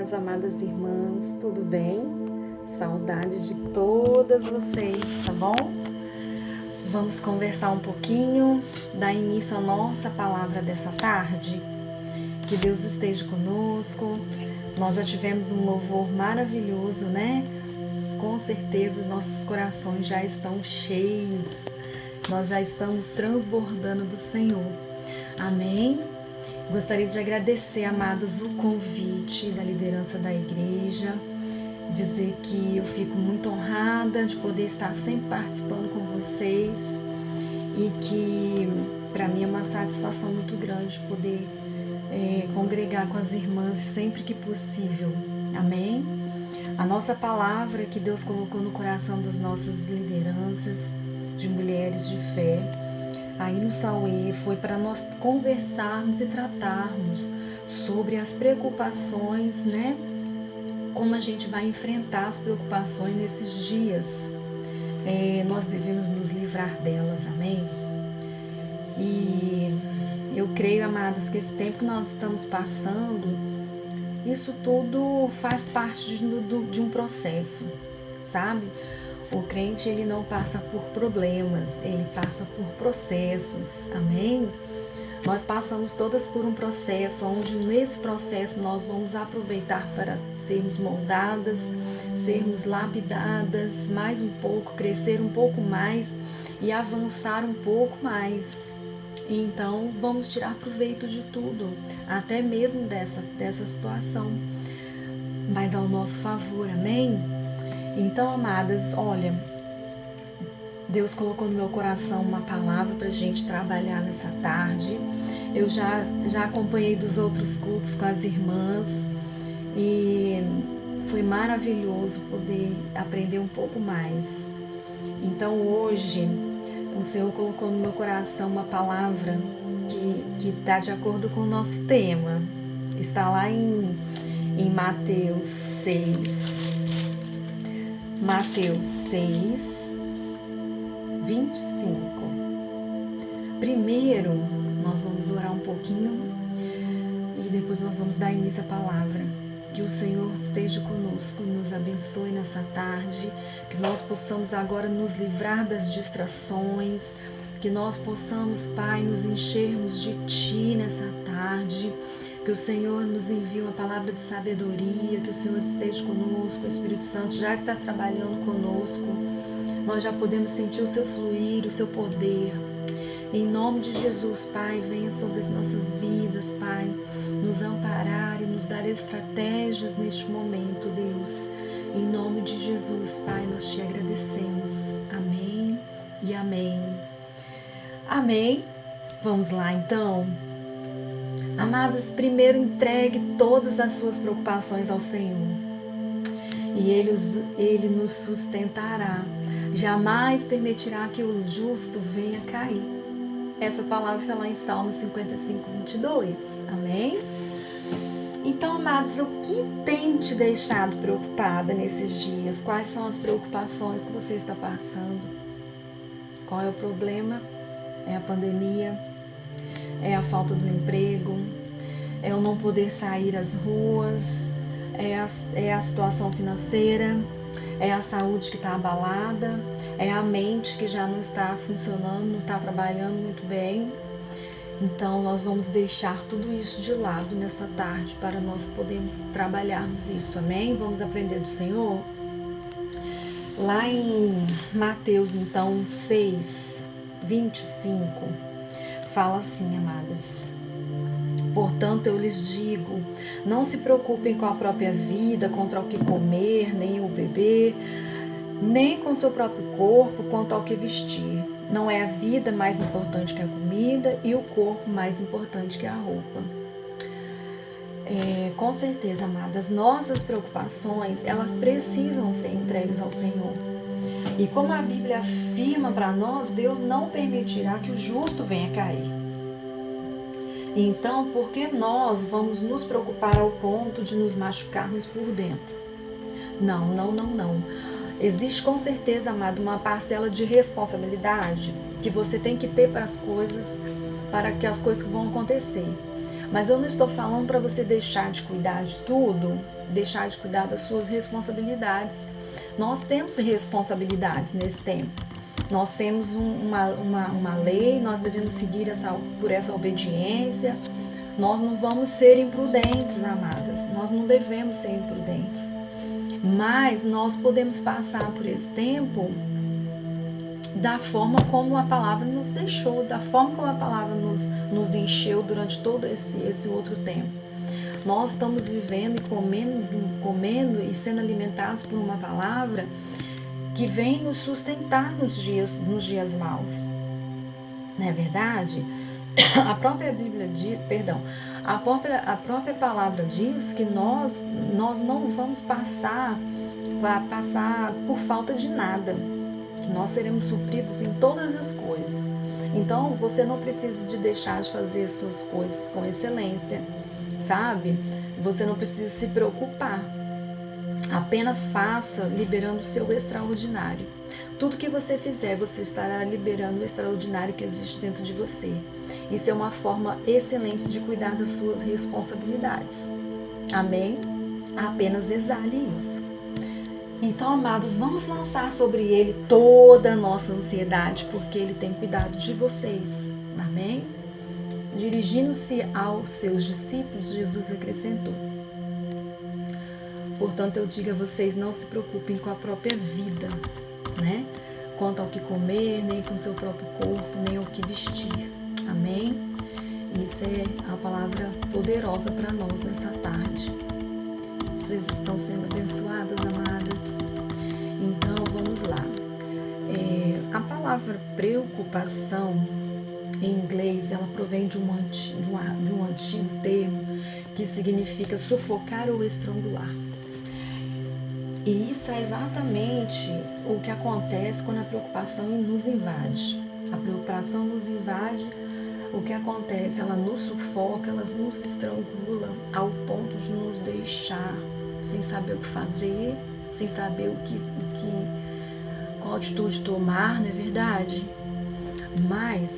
minhas amadas irmãs, tudo bem? Saudade de todas vocês, tá bom? Vamos conversar um pouquinho, dar início à nossa palavra dessa tarde. Que Deus esteja conosco. Nós já tivemos um louvor maravilhoso, né? Com certeza nossos corações já estão cheios, nós já estamos transbordando do Senhor. Amém? Gostaria de agradecer, amadas, o convite da liderança da igreja, dizer que eu fico muito honrada de poder estar sempre participando com vocês e que para mim é uma satisfação muito grande poder congregar com as irmãs sempre que possível. Amém? A nossa palavra que Deus colocou no coração das nossas lideranças, de mulheres de fé, aí no Sauê, foi para nós conversarmos e tratarmos sobre as preocupações, né? Como a gente vai enfrentar as preocupações nesses dias. Nós devemos nos livrar delas, amém? E eu creio, amadas, que esse tempo que nós estamos passando, isso tudo faz parte de um processo, sabe? O crente, ele não passa por problemas, ele passa por processos, amém? Nós passamos todas por um processo, onde nesse processo nós vamos aproveitar para sermos moldadas, sermos lapidadas mais um pouco, crescer um pouco mais e avançar um pouco mais. Então, vamos tirar proveito de tudo, até mesmo dessa situação, mas ao nosso favor, amém? Então, amadas, olha, Deus colocou no meu coração uma palavra para a gente trabalhar nessa tarde. Eu já acompanhei dos outros cultos com as irmãs e foi maravilhoso poder aprender um pouco mais. Então, hoje, o Senhor colocou no meu coração uma palavra que está de acordo com o nosso tema. Está lá em Mateus 6. Mateus 6, 25. Primeiro, nós vamos orar um pouquinho e depois nós vamos dar início à palavra. Que o Senhor esteja conosco, nos abençoe nessa tarde, que nós possamos agora nos livrar das distrações, que nós possamos, Pai, nos enchermos de Ti nessa tarde, que o Senhor nos envie uma palavra de sabedoria, que o Senhor esteja conosco, o Espírito Santo já está trabalhando conosco, nós já podemos sentir o Seu fluir, o Seu poder. Em nome de Jesus, Pai, venha sobre as nossas vidas, Pai, nos amparar e nos dar estratégias neste momento, Deus. Em nome de Jesus, Pai, nós Te agradecemos. Amém e amém. Amém. Vamos lá, então. Amadas, primeiro entregue todas as suas preocupações ao Senhor e Ele nos sustentará. Jamais permitirá que o justo venha cair. Essa palavra está lá em Salmo 55, 22. Amém? Então, amados, o que tem te deixado preocupada nesses dias? Quais são as preocupações que você está passando? Qual é o problema? É a pandemia? É a falta do emprego? É o não poder sair às ruas? É a situação financeira? É a saúde que está abalada? É a mente que já não está funcionando, não está trabalhando muito bem? Então, nós vamos deixar tudo isso de lado nessa tarde para nós podermos trabalharmos isso, amém? Vamos aprender do Senhor? Lá em Mateus, então, 6, 25, fala assim, amadas. Portanto, eu lhes digo, não se preocupem com a própria vida, quanto ao que comer, nem o beber, nem com seu próprio corpo, quanto ao que vestir. Não é a vida mais importante que a comida e o corpo mais importante que a roupa. Com certeza, amadas, nossas preocupações, elas precisam ser entregues ao Senhor. E como a Bíblia afirma para nós, Deus não permitirá que o justo venha cair. Então, por que nós vamos nos preocupar ao ponto de nos machucarmos por dentro? Não. Existe com certeza, amado, uma parcela de responsabilidade que você tem que ter para as coisas, para que as coisas vão acontecer. Mas eu não estou falando para você deixar de cuidar de tudo, deixar de cuidar das suas responsabilidades. Nós temos responsabilidades nesse tempo. Nós temos uma lei, nós devemos seguir por essa obediência. Nós não vamos ser imprudentes, amadas. Nós não devemos ser imprudentes. Mas nós podemos passar por esse tempo da forma como a palavra nos deixou, da forma como a palavra nos encheu durante todo esse outro tempo. Nós estamos vivendo e comendo e sendo alimentados por uma palavra que vem nos sustentar nos dias maus. Não é verdade? A própria Bíblia diz, a própria palavra diz que nós não vamos passar por falta de nada, que nós seremos supridos em todas as coisas. Então, você não precisa de deixar de fazer suas coisas com excelência, sabe? Você não precisa se preocupar. Apenas faça liberando o seu extraordinário. Tudo que você fizer, você estará liberando o extraordinário que existe dentro de você. Isso é uma forma excelente de cuidar das suas responsabilidades. Amém? Apenas exale isso. Então, amados, vamos lançar sobre Ele toda a nossa ansiedade, porque Ele tem cuidado de vocês. Amém? Dirigindo-se aos seus discípulos, Jesus acrescentou: portanto, eu digo a vocês, não se preocupem com a própria vida, né? Quanto ao que comer, nem com o seu próprio corpo, nem ao que vestir. Amém? Isso é a palavra poderosa para nós nessa tarde. Vocês estão sendo abençoadas, amadas? Então, vamos lá. A palavra preocupação, em inglês, ela provém de um antigo termo que significa sufocar ou estrangular. E isso é exatamente o que acontece quando a preocupação nos invade. A preocupação nos invade, o que acontece? Ela nos sufoca, ela nos estrangula ao ponto de nos deixar sem saber o que fazer, sem saber qual atitude tomar, não é verdade? Mas,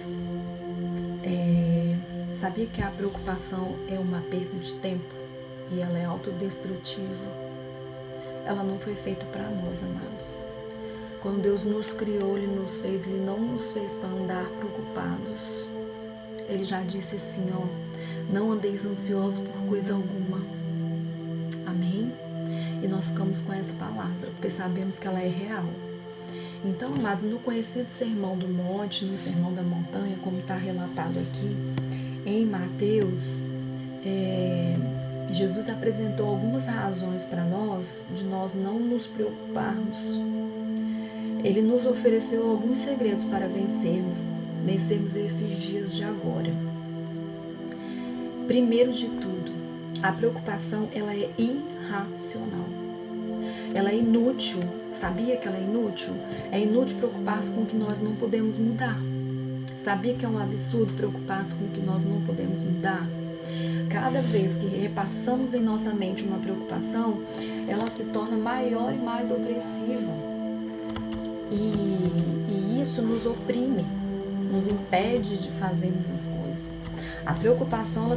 sabia que a preocupação é uma perda de tempo e ela é autodestrutiva? Ela não foi feita para nós, amados. Quando Deus nos criou, Ele não nos fez para andar preocupados. Ele já disse assim, não andeis ansiosos por coisa alguma. Amém? E nós ficamos com essa palavra, porque sabemos que ela é real. Então, amados, no conhecido Sermão do Monte, no Sermão da Montanha, como está relatado aqui, em Mateus, Jesus apresentou algumas razões para nós, de nós não nos preocuparmos. Ele nos ofereceu alguns segredos para vencermos esses dias de agora. Primeiro de tudo, a preocupação ela é irracional. Ela é inútil. Sabia que ela é inútil? É inútil preocupar-se com o que nós não podemos mudar. Sabia que é um absurdo preocupar-se com o que nós não podemos mudar? Cada vez que repassamos em nossa mente uma preocupação, ela se torna maior e mais opressiva. E isso nos oprime, nos impede de fazermos as coisas. A preocupação,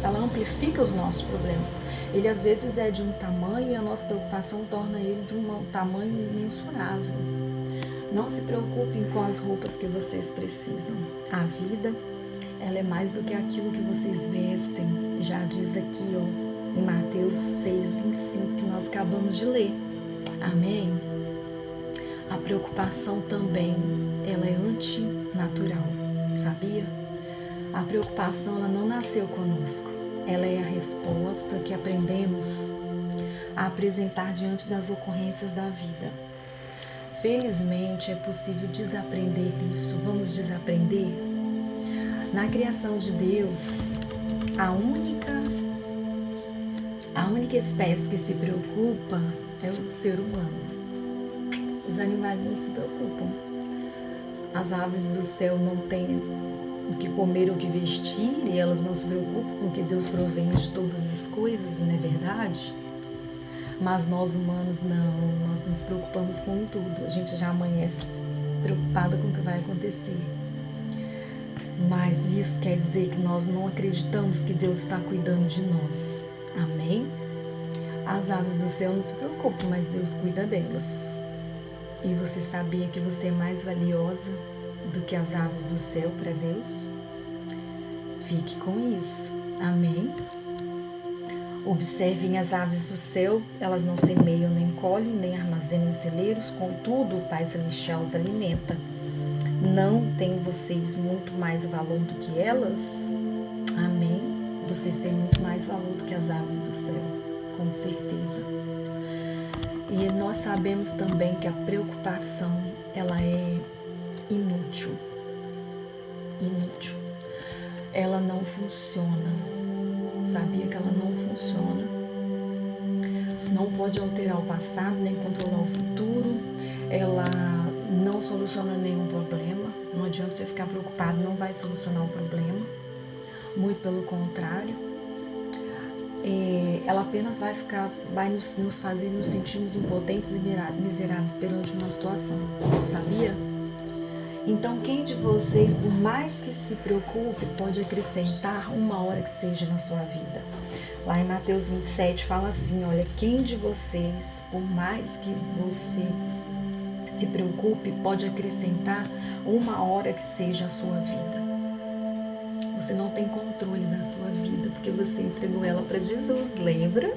ela amplifica os nossos problemas. Ele às vezes é de um tamanho e a nossa preocupação torna ele de um tamanho imensurável. Não se preocupem com as roupas que vocês precisam. A vida, ela é mais do que aquilo que vocês vestem. Já diz aqui, em Mateus 6:25, que nós acabamos de ler. Amém? A preocupação também, ela é antinatural, sabia? A preocupação, ela não nasceu conosco. Ela é a resposta que aprendemos a apresentar diante das ocorrências da vida. Felizmente, é possível desaprender isso. Vamos desaprender? Na criação de Deus, a única espécie que se preocupa é o ser humano. Os animais não se preocupam. As aves do céu não têm o que comer ou o que vestir e elas não se preocupam com o que Deus provém de todas as coisas, não é verdade? Mas nós humanos não, nós nos preocupamos com tudo. A gente já amanhece preocupada com o que vai acontecer. mas isso quer dizer que nós não acreditamos que Deus está cuidando de nós. Amém? As aves do céu não se preocupam, mas Deus cuida delas. E você sabia que você é mais valiosa do que as aves do céu para Deus? Fique com isso. Amém? Observem as aves do céu, elas não semeiam, nem colhem, nem armazenam em celeiros, contudo o Pai Celestial os alimenta. Não têm vocês muito mais valor do que elas? Amém? Vocês têm muito mais valor do que as aves do céu, com certeza. E nós sabemos também que a preocupação, ela é inútil. Inútil. Ela não funciona. Sabia que ela não funciona? Não pode alterar o passado, nem controlar o futuro. Ela não soluciona nenhum problema. Não adianta você ficar preocupado, não vai solucionar o problema. Muito pelo contrário. Ela apenas vai nos fazer nos sentirmos impotentes e miseráveis perante uma situação. Sabia? Então, quem de vocês, por mais que se preocupe, pode acrescentar uma hora que seja na sua vida? Lá em Mateus 27 fala assim, olha, quem de vocês, por mais que você se preocupe, pode acrescentar uma hora que seja a sua vida? Você não tem controle da sua vida, porque você entregou ela para Jesus, lembra?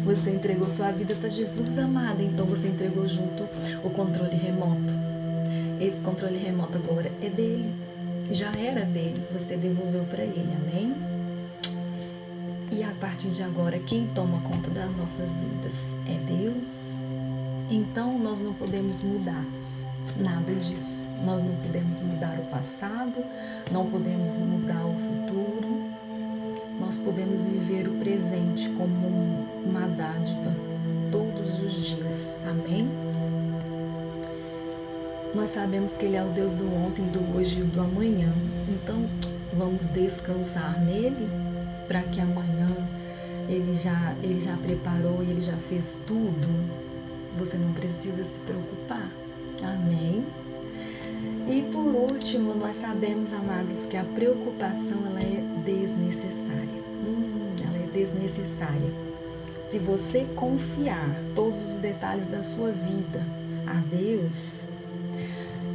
Você entregou sua vida para Jesus, amada, então você entregou junto o controle remoto. Esse controle remoto agora é dele, já era dele, você devolveu para ele, amém? E a partir de agora, quem toma conta das nossas vidas é Deus? Então nós não podemos mudar nada disso. Nós não podemos mudar o passado, não podemos mudar o futuro. Nós podemos viver o presente como uma dádiva todos os dias, amém? Nós sabemos que Ele é o Deus do ontem, do hoje e do amanhã. Então, vamos descansar nele, para que amanhã Ele já preparou, Ele já fez tudo. Você não precisa se preocupar. Amém? E por último, nós sabemos, amados, que a preocupação ela é desnecessária. Ela é desnecessária. Se você confiar todos os detalhes da sua vida a Deus,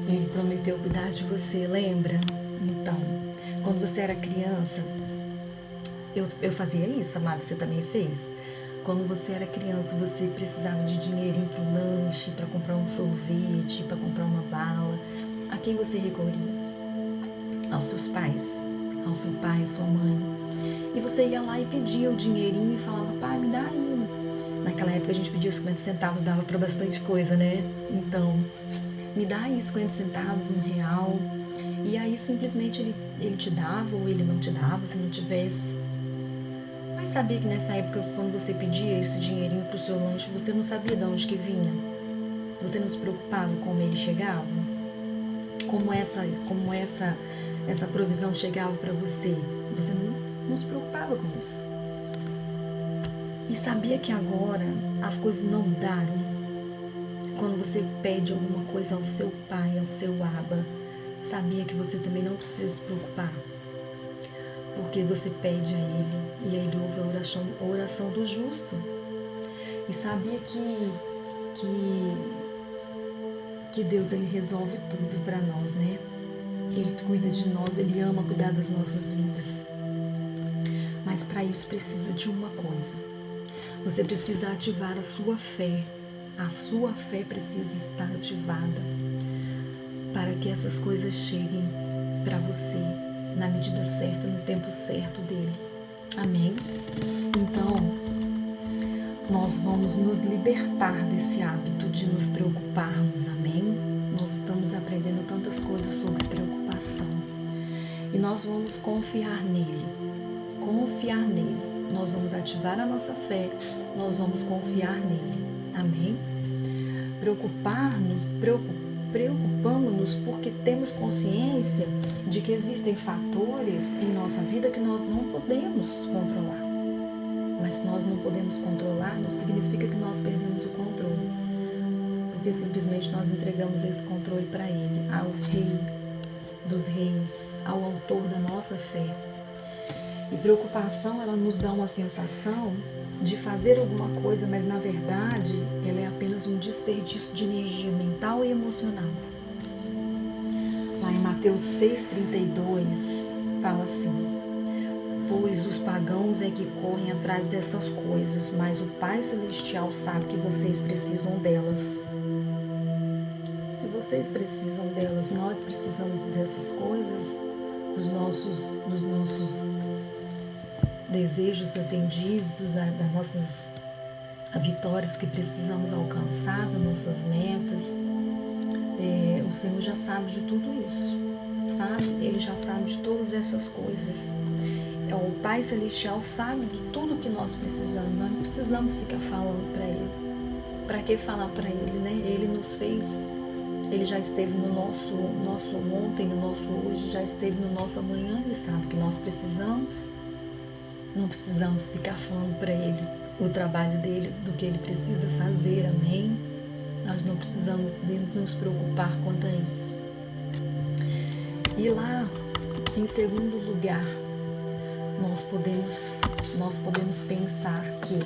Ele prometeu cuidar de você, lembra? Então, quando você era criança, eu fazia isso, amada, você também fez? Quando você era criança, você precisava de dinheirinho para o lanche, para comprar um sorvete, para comprar uma bala. A quem você recorria? Aos seus pais, ao seu pai, sua mãe. E você ia lá e pedia o dinheirinho e falava, pai, me dá aí. Naquela época a gente pedia 50 centavos, dava para bastante coisa, né? Então, me dá aí 50 centavos, R$1. E aí simplesmente ele te dava ou ele não te dava, se não tivesse. Mas sabia que nessa época, quando você pedia esse dinheirinho pro seu lanche, você não sabia de onde que vinha? Você não se preocupava como ele chegava? Como essa provisão chegava para você? Você não se preocupava com isso. E sabia que agora as coisas não mudaram? Quando você pede alguma coisa ao seu pai, ao seu Abba, sabia que você também não precisa se preocupar? Porque você pede a Ele e Ele ouve a oração do justo. E sabia que Deus Ele resolve tudo para nós, né? Ele cuida de nós, Ele ama cuidar das nossas vidas. Mas para isso precisa de uma coisa. Você precisa ativar a sua fé. A sua fé precisa estar ativada para que essas coisas cheguem para você na medida certa, no tempo certo dele. Amém? Então, nós vamos nos libertar desse hábito de nos preocuparmos. Amém? Nós estamos aprendendo tantas coisas sobre preocupação. E nós vamos confiar nele. Confiar nele. Nós vamos ativar a nossa fé. Nós vamos confiar nele. Amém? Preocupamos-nos porque temos consciência de que existem fatores em nossa vida que nós não podemos controlar. Mas se nós não podemos controlar, não significa que nós perdemos o controle. Porque simplesmente nós entregamos esse controle para Ele, ao Rei. dos Reis, ao autor da nossa fé. E preocupação, ela nos dá uma sensação de fazer alguma coisa, mas na verdade ela é apenas um desperdício de energia mental e emocional. Lá em Mateus 6,32 fala assim: pois os pagãos é que correm atrás dessas coisas, mas o Pai Celestial sabe que vocês precisam delas. Se vocês precisam delas, nós precisamos dessas coisas, dos nossos desejos atendidos, das nossas vitórias que precisamos alcançar, das nossas metas. O Senhor já sabe de tudo isso, sabe? Ele já sabe de todas essas coisas. O Pai Celestial sabe de tudo que nós precisamos. Nós não precisamos ficar falando para Ele. Para que falar para Ele, né? Ele nos fez, Ele já esteve no nosso ontem, no nosso hoje, já esteve no nosso amanhã. Ele sabe que nós precisamos. Não precisamos ficar falando para Ele o trabalho dele, do que Ele precisa fazer, amém? Nós não precisamos nos preocupar quanto a isso. E lá, em segundo lugar, nós podemos pensar que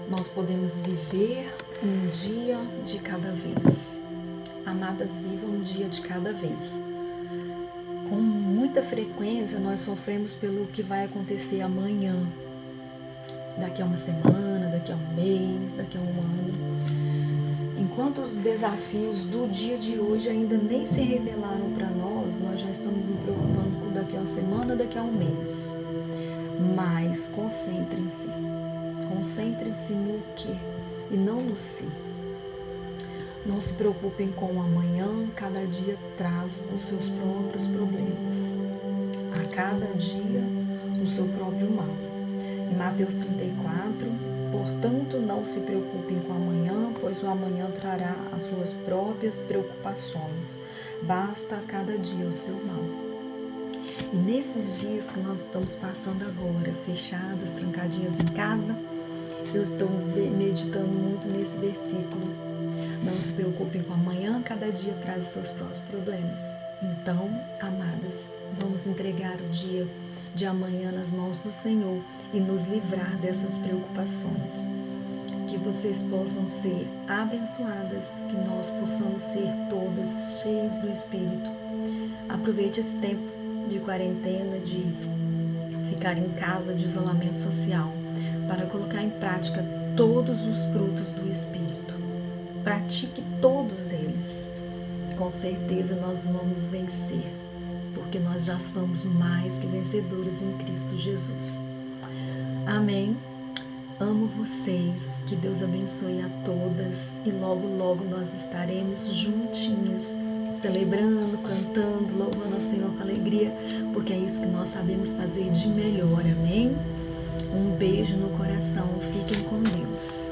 nós podemos viver um dia de cada vez. Amadas, vivam um dia de cada vez. Com muita frequência nós sofremos pelo que vai acontecer amanhã, daqui a uma semana, daqui a um mês, daqui a um ano. Enquanto os desafios do dia de hoje ainda nem se revelaram para nós, nós já estamos nos preocupando com daqui a uma semana, daqui a um mês. Mas concentrem-se no que e não no si. Não se preocupem com o amanhã, cada dia traz os seus próprios problemas. A cada dia o seu próprio mal. Em Mateus 34, portanto não se preocupem com o amanhã, pois o amanhã trará as suas próprias preocupações. Basta a cada dia o seu mal. E nesses dias que nós estamos passando agora, fechadas, trancadinhas em casa, eu estou meditando muito nesse versículo. Não se preocupem com amanhã, cada dia traz os seus próprios problemas. Então, amadas, vamos entregar o dia de amanhã nas mãos do Senhor e nos livrar dessas preocupações. Que vocês possam ser abençoadas, que nós possamos ser todas cheias do Espírito. Aproveite esse tempo de quarentena, de ficar em casa, de isolamento social, para colocar em prática todos os frutos do Espírito. Pratique todos eles. Com certeza nós vamos vencer, porque nós já somos mais que vencedores em Cristo Jesus. Amém? Amo vocês, que Deus abençoe a todas e logo, logo nós estaremos juntinhas, celebrando, cantando, louvando ao Senhor com alegria, porque é isso que nós sabemos fazer de melhor, amém? Um beijo no coração, fiquem com Deus.